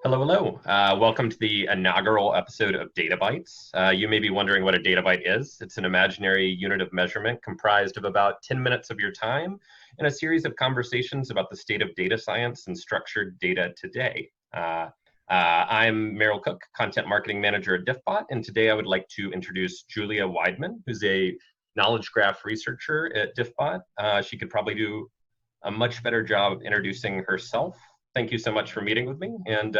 Hello, hello. Welcome to the inaugural episode of DataBytes. You may be wondering what a DataByte is. It's an imaginary unit of measurement comprised of about 10 minutes of your time and a series of conversations about the state of data science and structured data today. I'm Merrill Cook, Content Marketing Manager at DiffBot, and today I would like to introduce Julia Wiedmann, who's a knowledge graph researcher at DiffBot. She could probably do a much better job of introducing herself. Thank you so much for meeting with me. And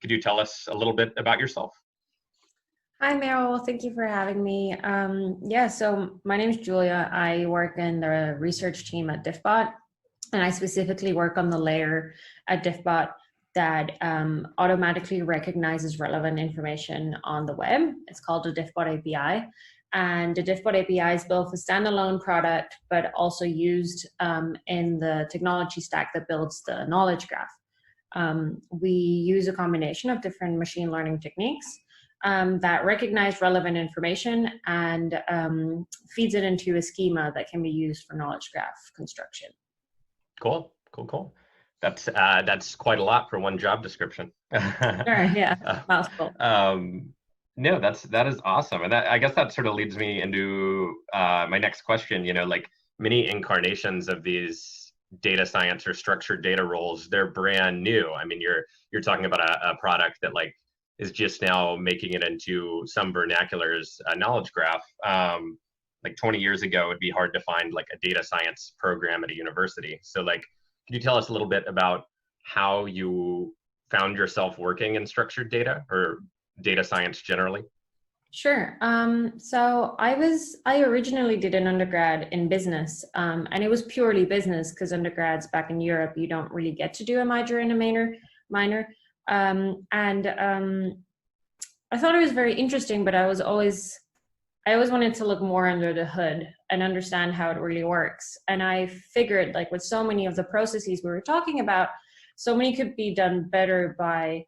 could you tell us a little bit about yourself? Hi, Meryl. Thank you for having me. So my name is Julia. I work in the research team at DiffBot, and I specifically work on the layer at DiffBot that automatically recognizes relevant information on the web. It's called the DiffBot API. And the DiffBot API is both a standalone product, but also used in the technology stack that builds the knowledge graph. We use a combination of different machine learning techniques that recognize relevant information and feeds it into a schema that can be used for knowledge graph construction. Cool. That's quite a lot for one job description. Sure, yeah, mouthful. No, that is awesome, and I guess that sort of leads me into my next question. Like many incarnations of these data science or structured data roles, they're brand new. I mean, you're talking about a product that like is just now making it into some vernaculars, a knowledge graph. Like 20 years ago, it'd be hard to find like a data science program at a university. So like, can you tell us a little bit about how you found yourself working in structured data or data science generally? Sure. So I originally did an undergrad in business, and it was purely business because undergrads back in Europe, you don't really get to do a major and a minor. I thought it was very interesting, but I always wanted to look more under the hood and understand how it really works. And I figured like with so many of the processes we were talking about, so many could be done better by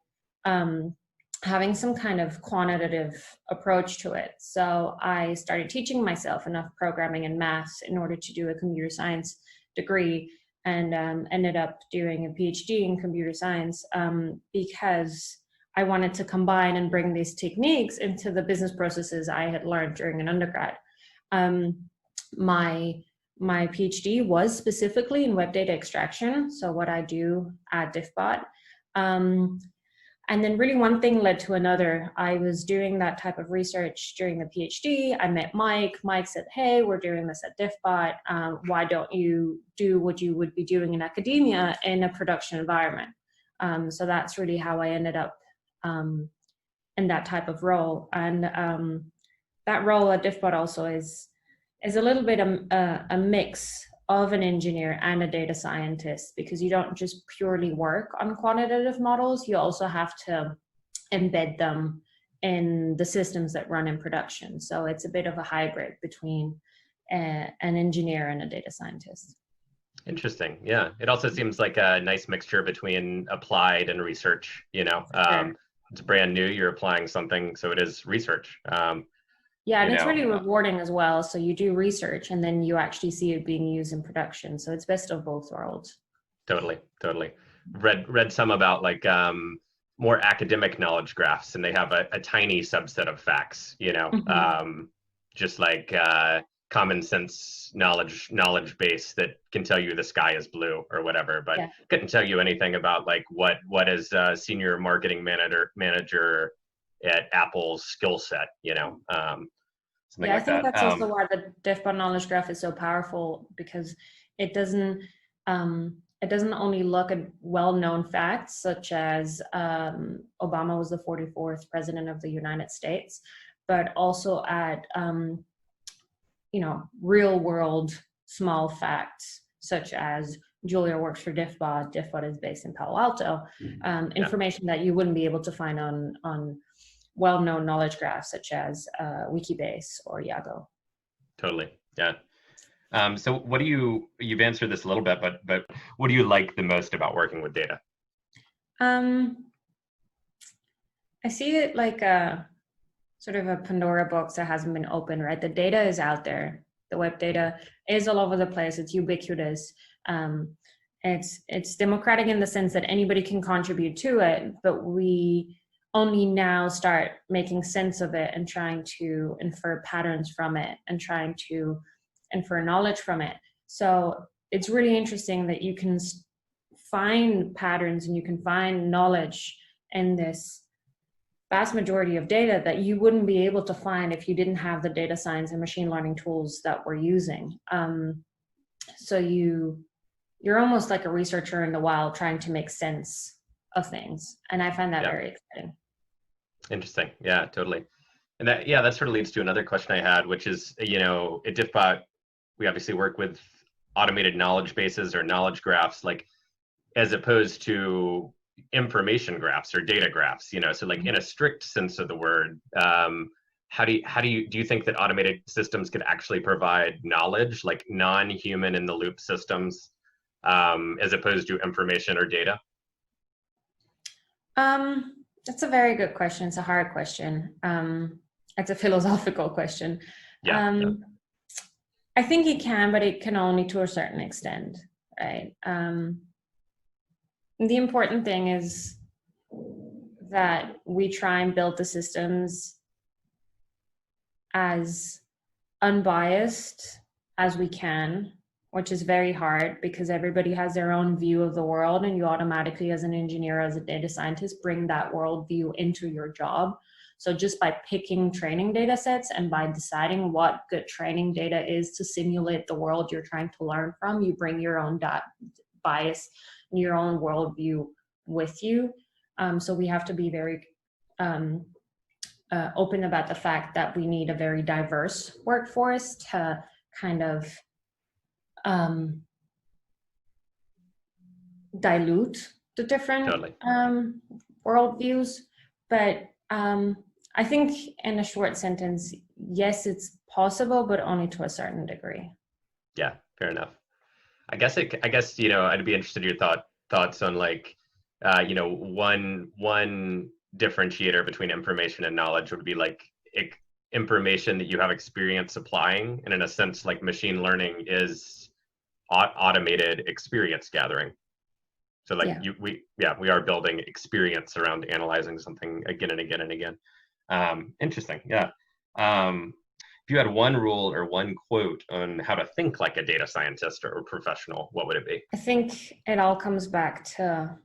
having some kind of quantitative approach to it. So I started teaching myself enough programming and maths in order to do a computer science degree, and ended up doing a PhD in computer science because I wanted to combine and bring these techniques into the business processes I had learned during an undergrad. My PhD was specifically in web data extraction, so what I do at DiffBot. And then really one thing led to another. I was doing that type of research during the PhD. I met Mike. Mike said, hey, we're doing this at DiffBot. Why don't you do what you would be doing in academia in a production environment? So that's really how I ended up in that type of role. And that role at DiffBot also is a little bit a mix of an engineer and a data scientist, because you don't just purely work on quantitative models, you also have to embed them in the systems that run in production. So it's a bit of a hybrid between an engineer and a data scientist. Interesting. Yeah. It also seems like a nice mixture between applied and research, Sure. It's brand new, you're applying something, so it is research. Yeah, and it's really rewarding as well. So you do research and then you actually see it being used in production. So it's best of both worlds. Totally. Read some about like more academic knowledge graphs, and they have a tiny subset of facts, Mm-hmm. Just like common sense knowledge base that can tell you the sky is blue or whatever, but Yeah. couldn't tell you anything about like what is a senior marketing manager at Apple's skill set, something Yeah, I like think that. that's also why the DiffBot knowledge graph is so powerful, because it doesn't only look at well-known facts such as Obama was the 44th president of the United States, but also at real world small facts such as Julia works for DiffBot. DiffBot is based in Palo Alto. Information that you wouldn't be able to find on well-known knowledge graphs such as Wikibase or Yago. Totally. Yeah. So what you've answered this a little bit, but what do you like the most about working with data? I see it like a sort of a Pandora box that hasn't been opened, right? The data is out there. The web data is all over the place. It's ubiquitous. it's democratic in the sense that anybody can contribute to it, but we only now start making sense of it and trying to infer patterns from it and trying to infer knowledge from it. So it's really interesting that you can find patterns and you can find knowledge in this vast majority of data that you wouldn't be able to find if you didn't have the data science and machine learning tools that we're using. So you're almost like a researcher in the wild trying to make sense of things. And I find that very exciting. Interesting. Yeah, totally. And that sort of leads to another question I had, which is, at DiffBot, we obviously work with automated knowledge bases or knowledge graphs, like as opposed to information graphs or data graphs, so like in a strict sense of the word, how do you think that automated systems could actually provide knowledge, like non-human in the loop systems, as opposed to information or data? That's a very good question. It's a hard question. It's a philosophical question. I think it can, but it can only to a certain extent, right? The important thing is that we try and build the systems as unbiased as we can, which is very hard because everybody has their own view of the world, and you automatically, as an engineer, as a data scientist, bring that worldview into your job. So just by picking training data sets and by deciding what good training data is to simulate the world you're trying to learn from, you bring your own bias and your own worldview with you. So we have to be very open about the fact that we need a very diverse workforce to kind of dilute the different worldviews. But I think in a short sentence, yes, it's possible, but only to a certain degree. Yeah, fair enough. I guess I'd be interested in your thoughts on like one differentiator between information and knowledge would be like information that you have experience applying, and in a sense, like machine learning is automated experience gathering. So like we are building experience around analyzing something again and again and again. Interesting. Yeah. If you had one rule or one quote on how to think like a data scientist or a professional, what would it be? I think it all comes back to,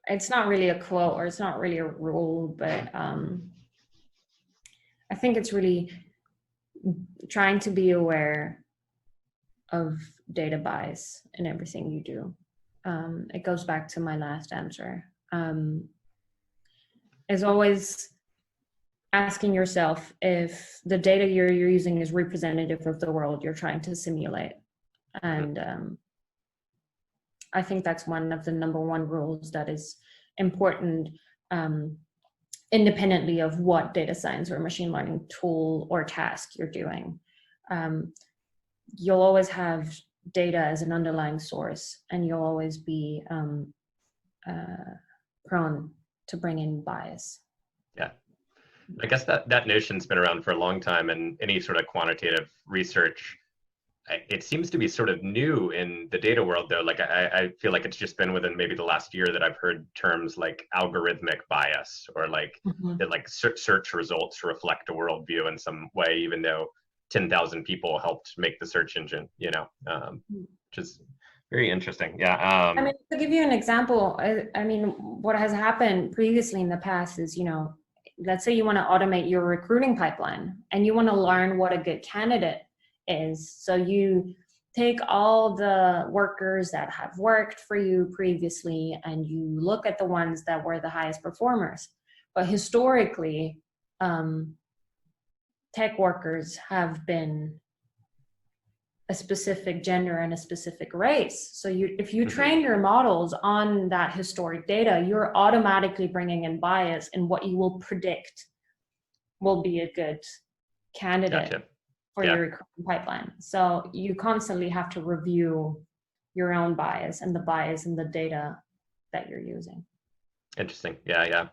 it's not really a quote or it's not really a rule, but I think it's really trying to be aware of data bias in everything you do. It goes back to my last answer. Is always asking yourself if the data you're using is representative of the world you're trying to simulate. And I think that's one of the number one rules that is important, independently of what data science or machine learning tool or task you're doing. You'll always have data as an underlying source, and you'll always be prone to bring in bias. Yeah. I guess that notion's been around for a long time, and any sort of quantitative research, it seems to be sort of new in the data world, though. Like I feel like it's just been within maybe the last year that I've heard terms like algorithmic bias, or like that like search results reflect a worldview in some way, even though 10,000 people helped make the search engine, which is very interesting. Yeah. I mean, to give you an example, I mean, what has happened previously in the past is, let's say you want to automate your recruiting pipeline and you want to learn what a good candidate is. So you take all the workers that have worked for you previously and you look at the ones that were the highest performers. But historically, tech workers have been a specific gender and a specific race. So if you train your models on that historic data, you're automatically bringing in bias in what you will predict will be a good candidate for your recruitment pipeline. So you constantly have to review your own bias and the bias in the data that you're using. Interesting. Yeah.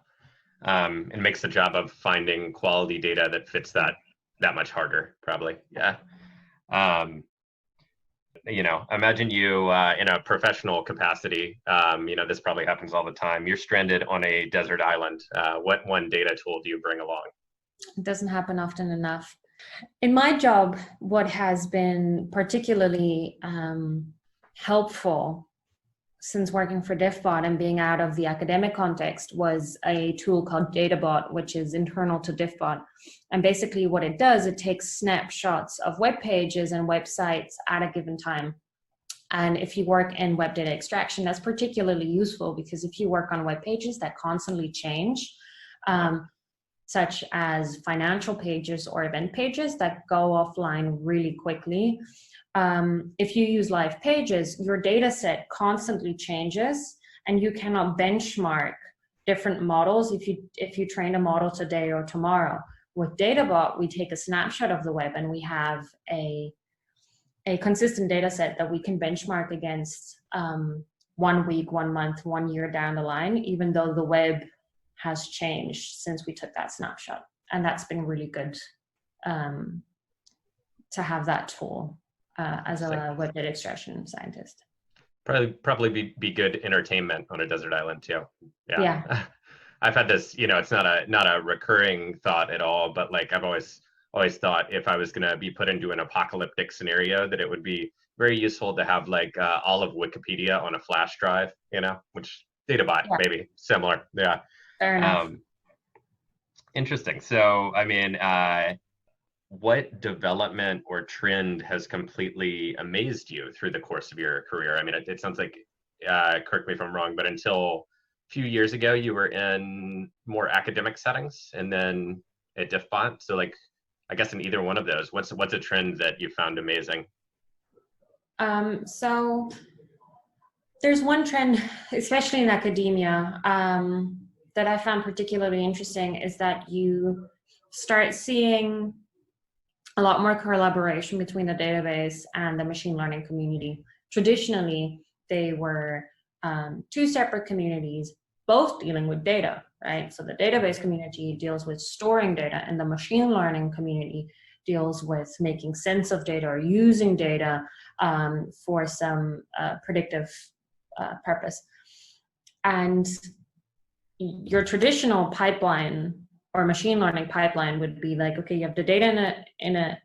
It makes the job of finding quality data that fits that much harder, probably. Yeah. imagine you in a professional capacity. This probably happens all the time. You're stranded on a desert island. What one data tool do you bring along? It doesn't happen often enough. In my job, what has been particularly helpful since working for DiffBot and being out of the academic context was a tool called DataBot, which is internal to DiffBot. And basically what it does, it takes snapshots of web pages and websites at a given time. And if you work in web data extraction, that's particularly useful because if you work on web pages that constantly change, such as financial pages or event pages that go offline really quickly, if you use live pages, your data set constantly changes and you cannot benchmark different models if you train a model today or tomorrow. With DataBot, we take a snapshot of the web and we have a consistent data set that we can benchmark against 1 week, 1 month, 1 year down the line, even though the web has changed since we took that snapshot. And that's been really good to have that tool as a web data extraction scientist. Probably be good entertainment on a desert island too. Yeah. I've had this, it's not a recurring thought at all, but like I've always thought if I was going to be put into an apocalyptic scenario that it would be very useful to have like all of Wikipedia on a flash drive, which DataByte maybe similar. Yeah. Fair enough. Interesting. So, I mean, what development or trend has completely amazed you through the course of your career? I mean, it sounds like, correct me if I'm wrong, but until a few years ago, you were in more academic settings and then at DiffBot. So like, I guess in either one of those, what's a trend that you found amazing? So there's one trend, especially in academia, that I found particularly interesting is that you start seeing a lot more collaboration between the database and the machine learning community. Traditionally, they were two separate communities, both dealing with data, right? So the database community deals with storing data and the machine learning community deals with making sense of data or using data for some predictive purpose. And your traditional pipeline or machine learning pipeline would be like, okay, you have the data in a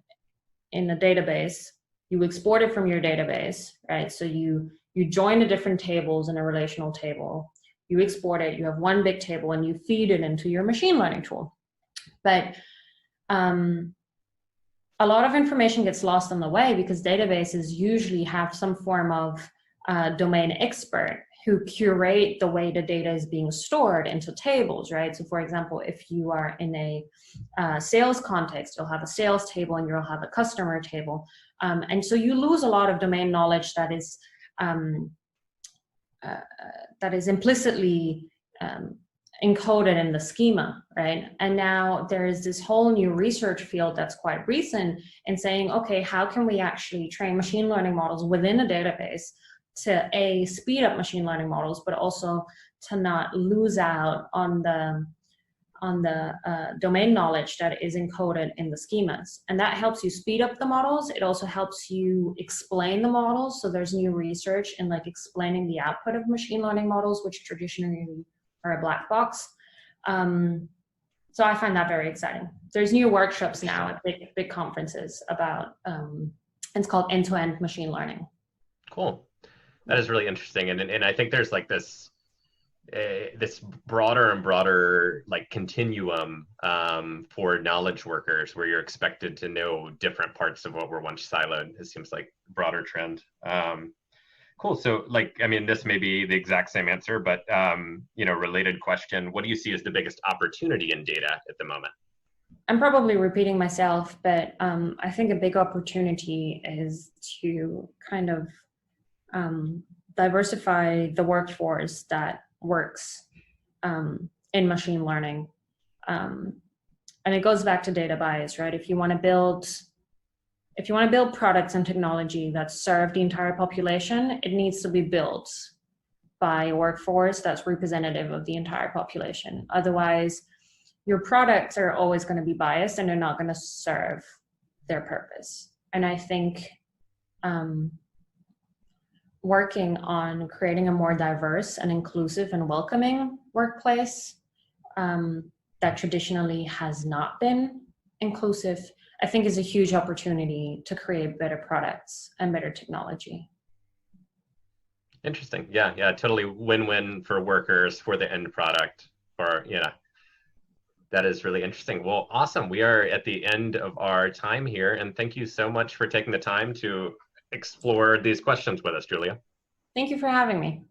database, you export it from your database, right? So you join the different tables in a relational table, you export it, you have one big table and you feed it into your machine learning tool. But a lot of information gets lost on the way because databases usually have some form of domain expert who curate the way the data is being stored into tables, right? So for example, if you are in a sales context, you'll have a sales table and you'll have a customer table. And so you lose a lot of domain knowledge that is implicitly encoded in the schema, right? And now there is this whole new research field that's quite recent in saying, okay, how can we actually train machine learning models within a database to speed up machine learning models, but also to not lose out on the domain knowledge that is encoded in the schemas. And that helps you speed up the models. It also helps you explain the models. So there's new research in like explaining the output of machine learning models, which traditionally are a black box. So I find that very exciting. There's new workshops now at big conferences about, it's called end-to-end machine learning. Cool. That is really interesting. And I think there's like this broader and broader like continuum for knowledge workers where you're expected to know different parts of what were once siloed. It seems like a broader trend. Cool. So like, I mean, this may be the exact same answer, but related question, what do you see as the biggest opportunity in data at the moment? I'm probably repeating myself, but I think a big opportunity is to kind of diversify the workforce that works in machine learning. And it goes back to DataBytes, right? If you want to build products and technology that serve the entire population, it needs to be built by a workforce that's representative of the entire population. Otherwise, your products are always going to be biased and they're not going to serve their purpose. And I think working on creating a more diverse and inclusive and welcoming workplace that traditionally has not been inclusive, I think is a huge opportunity to create better products and better technology. Interesting. Yeah, yeah, totally win-win for workers, for the end product, for, you know, that is really interesting. Well, awesome. We are at the end of our time here, and thank you so much for taking the time to explore these questions with us, Julia. Thank you for having me.